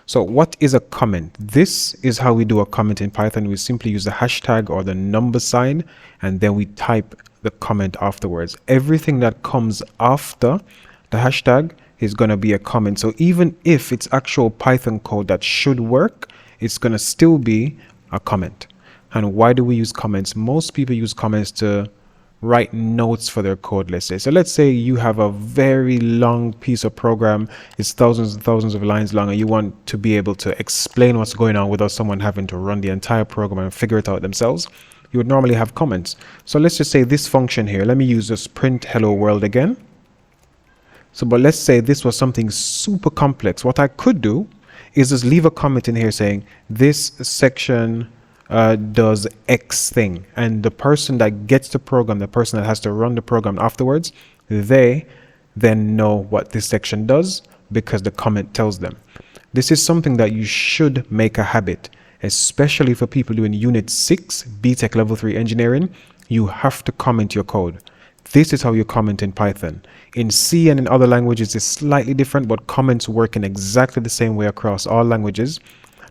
So what is a comment? This is how we do a comment in Python. We simply use the hashtag or the number sign, and then we type the comment afterwards. Everything that comes after the hashtag is going to be a comment. So even if it's actual Python code that should work, it's going to still be a comment. And why do we use comments? Most people use comments to write notes for their code, let's say. So let's say you have a very long piece of program, it's thousands and thousands of lines long, and you want to be able to explain what's going on without someone having to run the entire program and figure it out themselves. You would normally have comments. So let's just say this function here, let me use this print hello world again. So, but let's say this was something super complex. What I could do is just leave a comment in here saying this section does X thing, and the person that gets the program, the person that has to run the program afterwards, they then know what this section does because the comment tells them. This is something that you should make a habit, especially for people doing Unit 6, BTech Level 3 Engineering. You have to comment your code. This is how you comment in Python. In C and in other languages it's slightly different, but comments work in exactly the same way across all languages.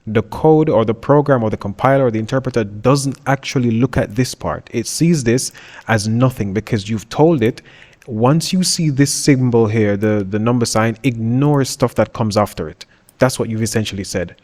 The code or the program or the compiler or the interpreter doesn't actually look at this part. It sees this as nothing because you've told it, once you see this symbol here, the number sign, ignore stuff that comes after it. That's what you've essentially said.